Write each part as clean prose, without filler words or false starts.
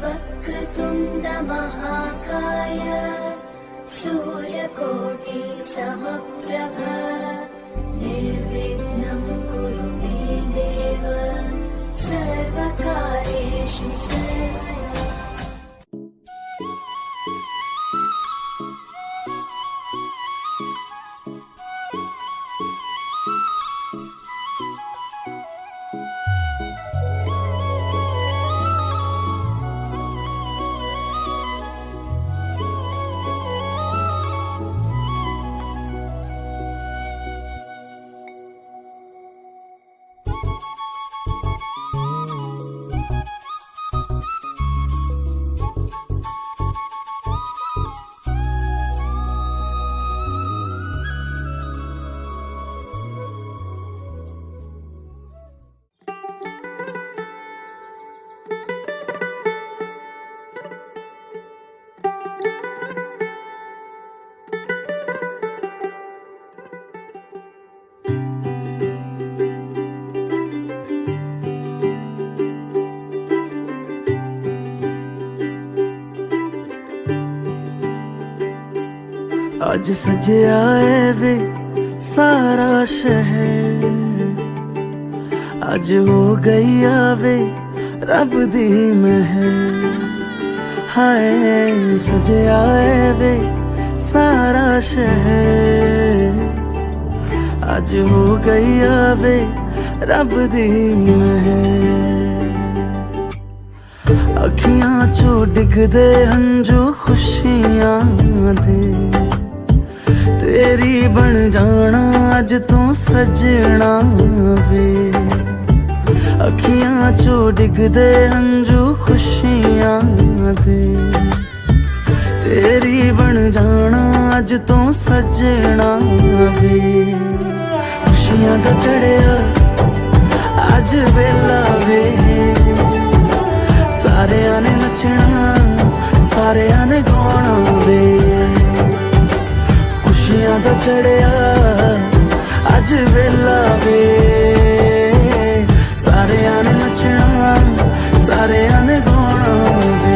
वक्रतुण्ड महाकाय सूर्यकोटि समप्रभ निर्विघ्नं कुरु मे देव सर्वकार्येषु सर्वदा। आज सजया है वे सारा शहर, आज हो गई आवे रब दी महर। हाय सजया है वे सारा शहर, आज हो गई आवे रब दी महर। अखियां चो डिगदे हंजू खुशियां दे, तेरी बन जाना अज तू सजना वे। अखियां चो डिगदे हंजू खुशियां दे, तेरी बन जाना अज तू सजना वे। खुशियां दा चढ़िया अज वेला वे, सारेयां ने नचना सारेयां ने गाना वे। खुशियां दा चढ़िया अज वेला वे, सारेयां ने नचना सारेयां ने गाना वे।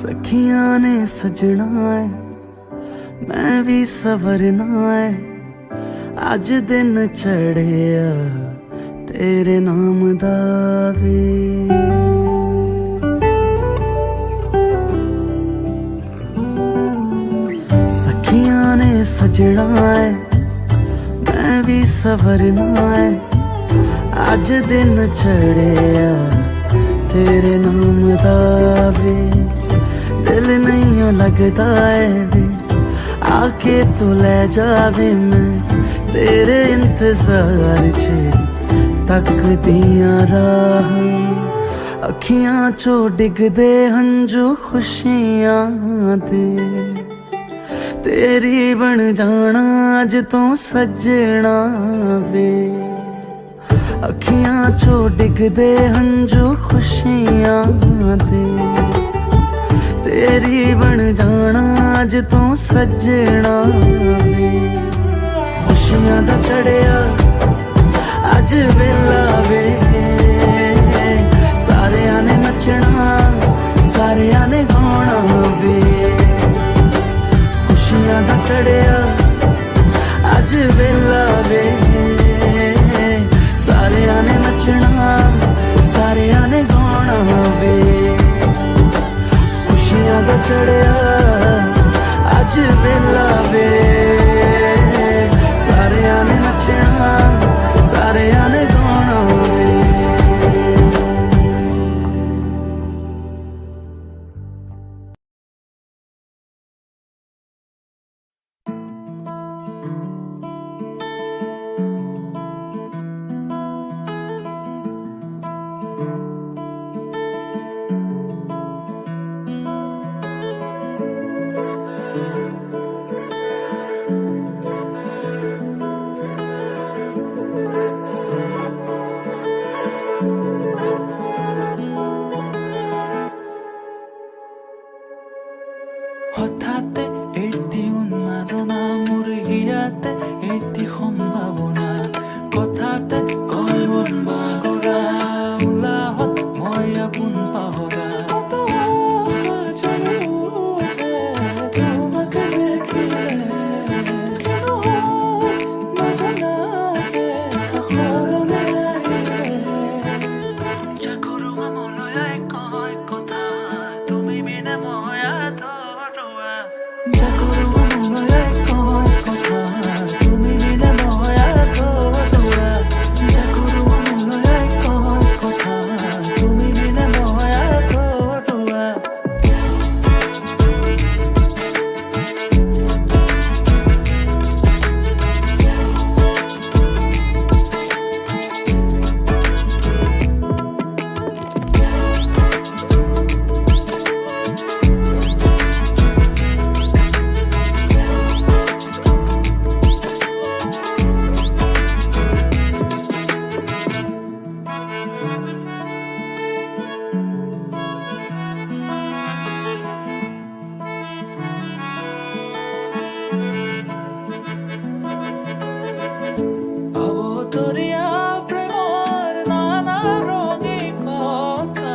सखियां ने सजना है मैं भी सवरना है, अज दिन चढ़िया तेरे नाम दा वे। सखियां ने सजना है मैं भी सवरना है, अज दिन चढ़िया तेरे नाम दा वे। दिल नहीं लगता है वे, आके तू ले जावे मैं तेरे इंतजार च तकदियां राह। अखियां चो डिगदे हंजू खुशियां दे, तेरी बन जाना अज तू सजना वे। अखियां चो डिगदे हंजू खुशियां दे, तेरी बन जाना अज तू सजना वे। खुशियां दा चढ़िया अज वेला वे, सारेयां ने नचना सारेयां ने गाना वे। खुशियां दा चढ़िया अज वेला वे, सारेयां ने नचना सारेयां ने गाना वे। खुशियां दा चढ़िया अज वेला वे, सारेयां ने नचना सारेयां ने गाना वे। হঠাতে এটি উন্মাদনা মোৰ হিয়াতে এটি সম্ভাৱনা কথাতে কয় মন বাগৰা উলাহত মই আপোন পাহৰা কত আশা জন্মতে তোমাকে দেখিলে কেন নজনাকে কাষলৈ আহিলে জাগৰুৱা মনলৈ কয় কথা তুমি বিনে মই আধৰুৱা জাগৰুৱা মনলৈ কয় কথা তুমি বিনে মই আধৰুৱা জাগৰুৱা মনলৈ কয় কথা তুমি বিনে মই আধৰুৱা অবতৰীয়া প্ৰেমৰ নানা ৰঙী কথা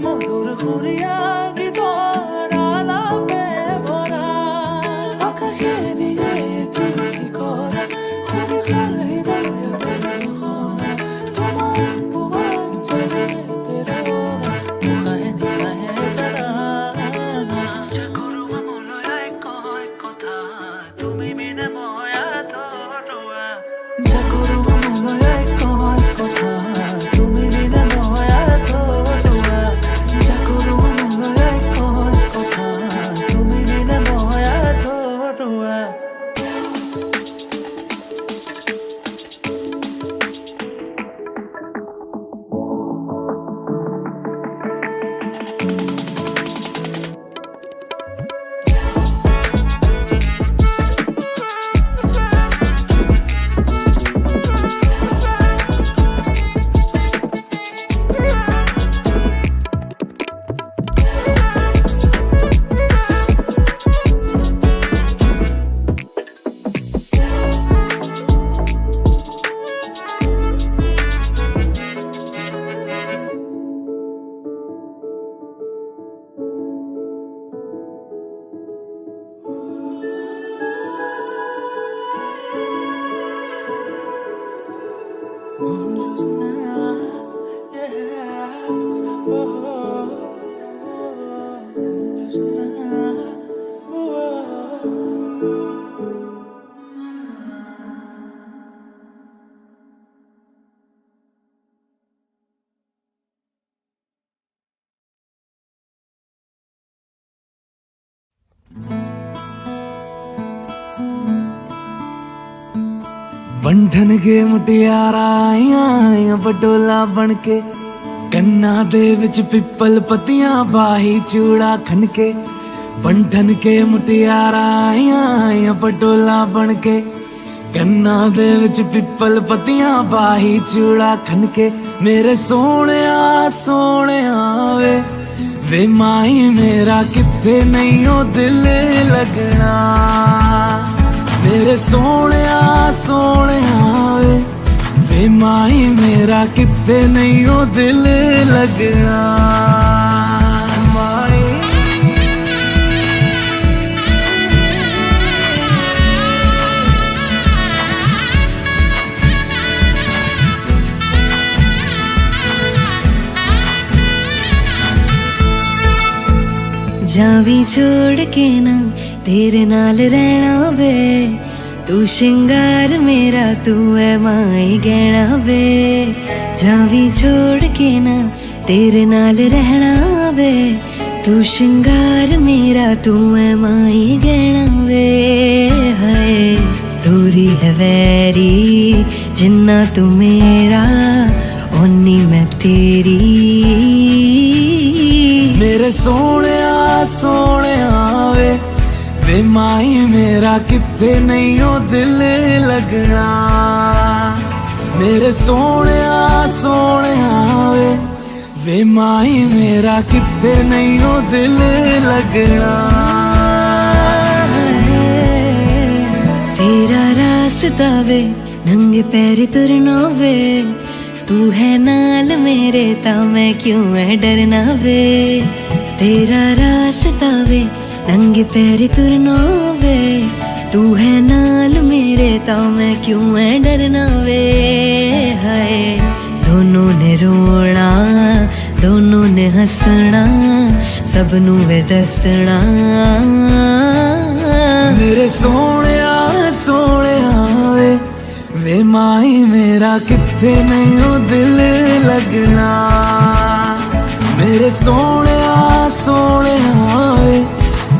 মধুৰ সুৰীয়া গীতৰ আলাপে ভৰা আকাশেদিয়ে তুলি কৰা সংসাৰ হৃদয়ৰে সনা তোমাৰ পুৱাঞ্জলি প্ৰেৰণা উশাহে নিশাহে জানা জাগৰুৱা মনলৈ কয় কথা তুমি বিনে মই আধৰুৱা জাগৰুৱা মনলৈ কয় কথা তুমি বিনে মই আধৰুৱা জাগৰুৱা মনলৈ কয় কথা তুমি বিনে মই আধৰুৱা बंधन के मुटियारा आईਆਂ पटोला बन के ਕੰਨਾਂ ਦੇ ਵਿੱਚ ਪਿੱਪਲ ਪੱਤੀਆਂ ਬਾਹੀ ਚੂੜਾ ਖਨ ਕੇ ਬੰਧਨ ਕੇ ਮੁਟਿਆਰਾ ਆਈਆਂ ਪਟੋਲਾ ਬਣ ਕੇ ਕੰਨਾਂ ਦੇ ਵਿੱਚ ਪਿੱਪਲ ਪੱਤੀਆਂ ਬਾਹੀ ਚੂੜਾ ਖਨ ਕੇ ਮੇਰੇ ਸੋਹਣਿਆ ਸੋਹਣਿਆ ਵੇ ਮਾਈ ਮੇਰਾ ਕਿੱਥੇ ਨਹੀਂ ਉਹ ਦਿਲ ਲੱਗਣਾ मेरे सोहणिया सोहणिया वे माई मेरा कित्ते नहीं ओ दिल लगना माई जावी छोड़ के ना तेरे नाल रहना वे तू श्रृंगार मेरा तू है माई गहना वे जावी छोड़ के ना तेरे नाल रहना वे तू श्रृंगार मेरा तू है माई गहना वे हाय दूरी है वैरी जिन्ना तू मेरा ओनी मैं तेरी मेरे सोहणिया सोहणिया वे माई मेरा कित्ते नहीं ओ दिल लगना मेरे सोहणिया सोहणिया वे माई मेरा कितने नहीं हो दिल लगना। तेरा रास्ता वे नंगे पैर तुरना वे, तू है नाल मेरे ता मैं क्यों है डरना वे। तेरा रास्ता वे नंगे पैर तुरना वे, तू है नाल मेरे ता मैं क्यों है डरना वे। हाय दोनों ने रोना दोनों ने हंसना, सबनू वे दसना। मेरे सोने वे माई मेरा कितने नहीं हो दिल लगना। मेरे सोने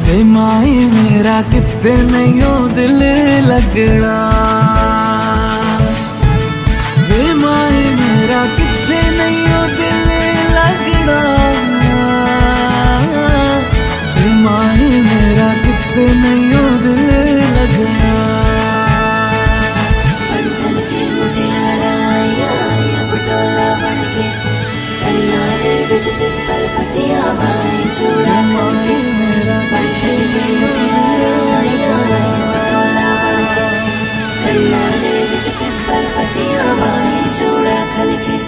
वे माई मेरा कितने नहीं हो दिल लगना। वे माई मेरा कितने नहीं हो दिल लगना। वे माई मेरा कितने नहीं हो दिल लगना। पिपल पतिया बाई चूड़ा करके, पंखल के मुटियारा आया पटोला बनके। कन्ना दे विच पिपल पतिया बाई चूड़ा खलके।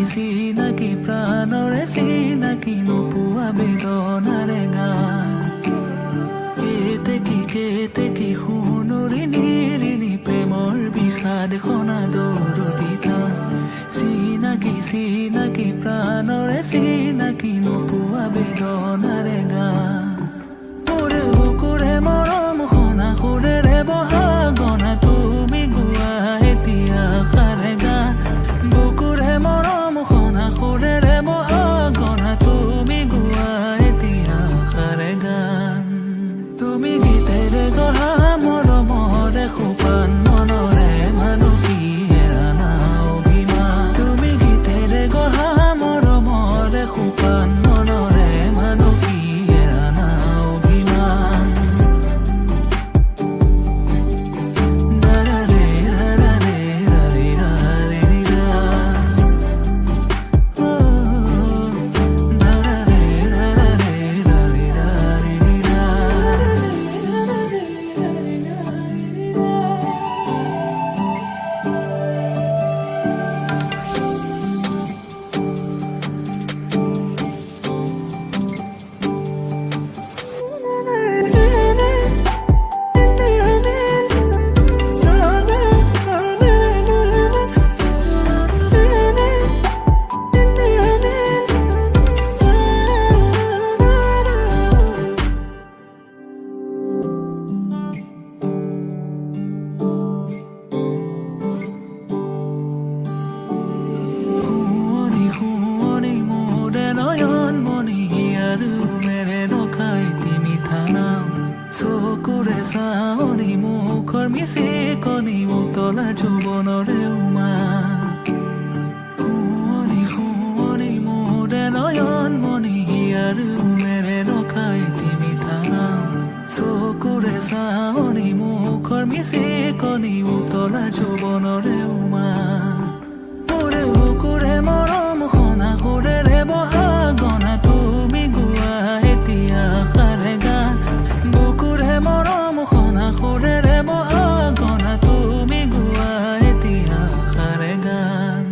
চিনাকি প্ৰাণৰে চিনাকি নোপোৱা বেদনাৰে গান। কেতে কি সোণৰি নিৰিণি প্ৰেমৰ বিষাদ খনা দৰদিতা। চিনাকি প্ৰাণৰে চিনাকি নোপোৱা বেদনাৰে গান। মোৰে বুকুৰে মৰম খনা সুৰেৰে বহা গনা, তুমি গোৱা এতিয়া সাৰে গান। বুকুৰে মৰম খনা সুৰেৰে বহা গনা, তুমি গোৱা এতিয়া সাৰে গান। তুমি গীতেৰে গঢ়া মৰমৰে সোপান মনৰে মানসী এৰানা অভিমান। তুমি গীতেৰে গঢ়া মৰমৰে সোপান মনৰে মানসী এৰানা অভিমান। দাৰাৰে ৰাৰে ৰাৰে ৰাৰে ৰা। দাৰাৰে ৰাৰে ৰাৰে ৰাৰে ৰা। শুৱনি মোৰে নয়ন মণি আৰু মেৰে নখাই তিমি থানাম। চকুৰে চাৱনি মুখৰ মিচিকনি উতলা যৌৱনৰে উমা। শুৱনি মোৰে নয়ন মণি আৰু মেৰে নখাই তিমি থানাম। চকুৰে চাৱনি মুখৰ মিচিকনি উতলা যৌৱনৰে উমা। মোৰে বুকুৰে মৰম খনা সুৰেৰে বহা গনা, তুমি গোৱা এতিয়া সাৰে গান। বুকুৰে মৰম খনা সুৰেৰে বহা গনা, তুমি গোৱা এতিয়া সাৰে গান।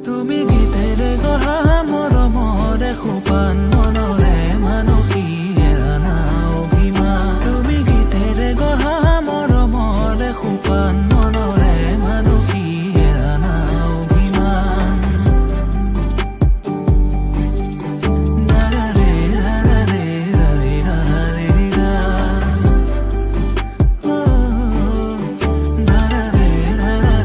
তুমি গীতেৰে গঢ়া মৰমৰে সোপান মনৰে মানসী এৰানা অভিমান। তুমি গীতেৰে গঢ়া মৰমৰে সোপান মনৰে মানসী এৰানা অভিমান। দাৰাৰে ৰাৰে ৰাৰে ৰাৰে ৰা। দাৰাৰে ৰাৰে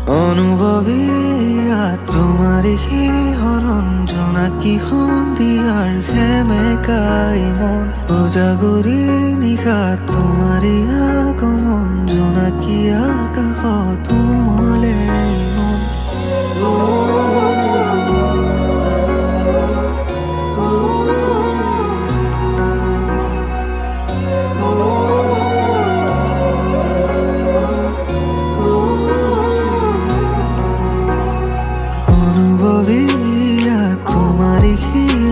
অনুভৱী তোমাৰে হৰণ জোনাকী সন্ধিয়াৰ সেমেকাই মন উজাগৰি নিশা তোমাৰে আগমন জোনাকী আকাশত উমলে মন তোমারে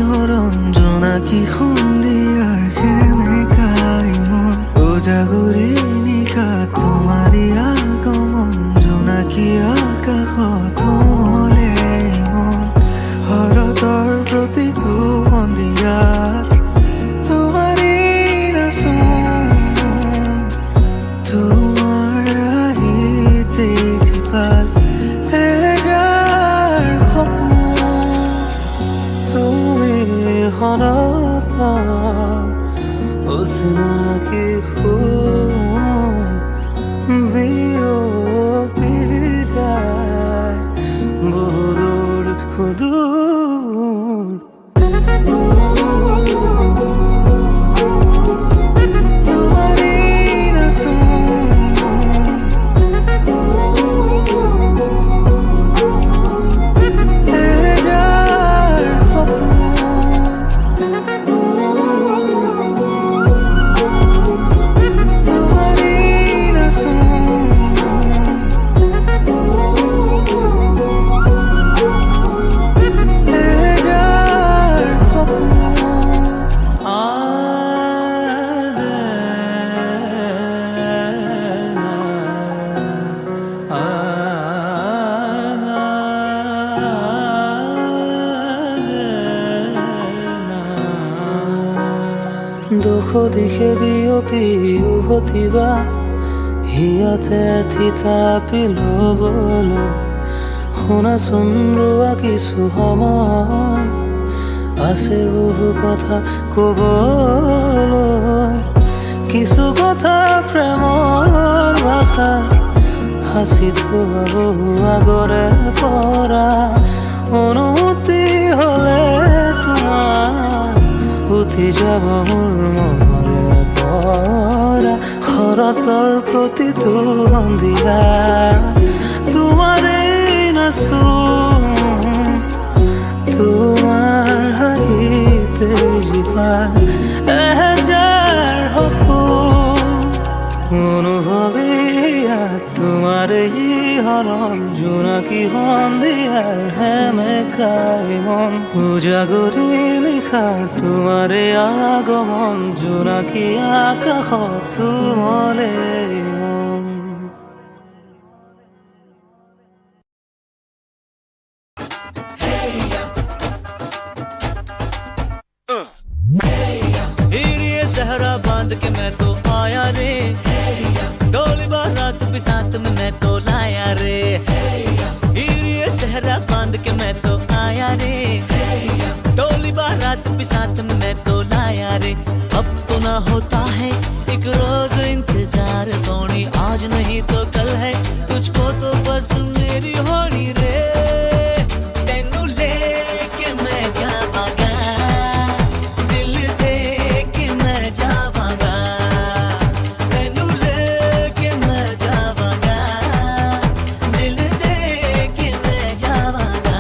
হরণ জোনাকী সন্ধিয়ার সেমেকাই মন উজাগৰি নিশা তোমাৰে আগমন জোনাকী আকাশত উমলে মন শৰতৰ প্ৰতিটো সন্ধিয়াত তোমাৰে নাচোন তোমাৰ আহিতে জীপাল হরতা ওসনাকে বিয়োগের যায় বড়র হুদুর তোমারে দুখ দিশে বিয়পি উভতিবা হিয়াতে থিতাপি ল'বলৈ শুনাচোন ৰোৱা কিছু সময় আছে বহু কথা ক'বলৈ কিছু কথা প্ৰেমৰ ভাষা সাঁচি থোৱা বহু আগৰে পৰা অনুমতি হ'লে তোমাৰ উঠি যাব মোৰ মনৰে পৰা শৰতৰ প্ৰতিটো সন্ধিয়া তোমাৰে নাচোন তোমাৰ হাঁহিতে জীপাল এহেজাৰ সপোন অনুভৱী তোমাৰে হৰণ জোনাকী সন্ধিয়াৰ সেমেকাই মন উজাগৰি নিশাৰ তোমাৰে আগমন জোনাকী আকাশত উমলে মন सहरा बांध के मैं तो आया रे डोली बारात भी साथ में मैं तो लाया रे ये सहरा बांध के मैं तो आया रे डोली बारात भी साथ में मैं तो लाया रे अब तो ना होता है एक रोज इंतजार सोनी आज नहीं तो कल है तुझको तो बस मेरी होनी रे तेनू लेके मैं जावांगा दिल दे के मैं जावांगा तेनू लेके मैं जावांगा दिल दे के मैं जावांगा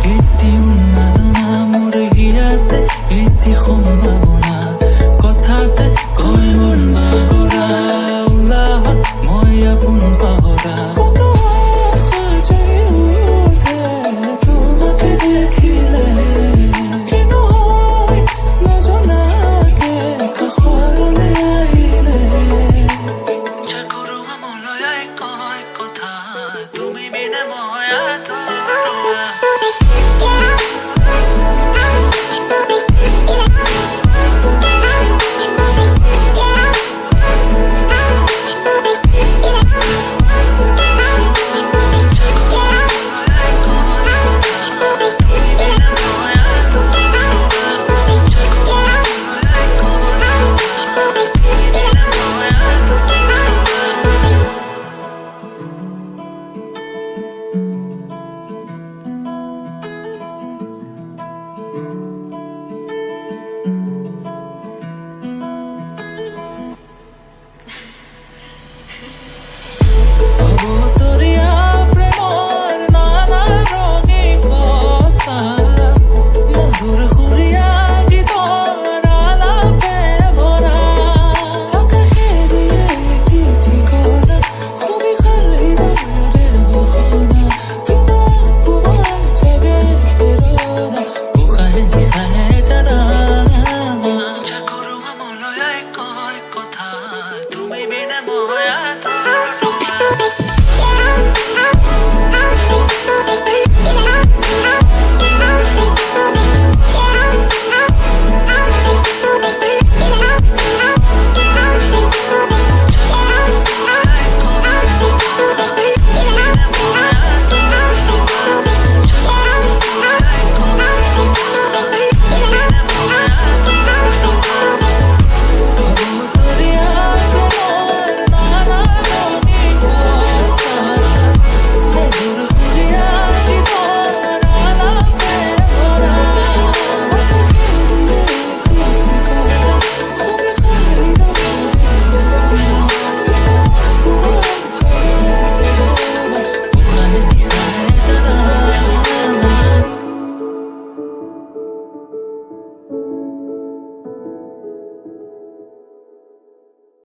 এটি উন্মাদনা মোৰ হিয়াতে এটি সম্ভাৱনা কথাতে কয় মন বাগৰা ওলাহ মই আপোন পাহৰা তোমাকে দেখিলে কিনো হয় নজনাকে কাষলৈ আহিলে চাকৰু মলয়াই কয় কথা তুমি বিনে মই আধৰুৱা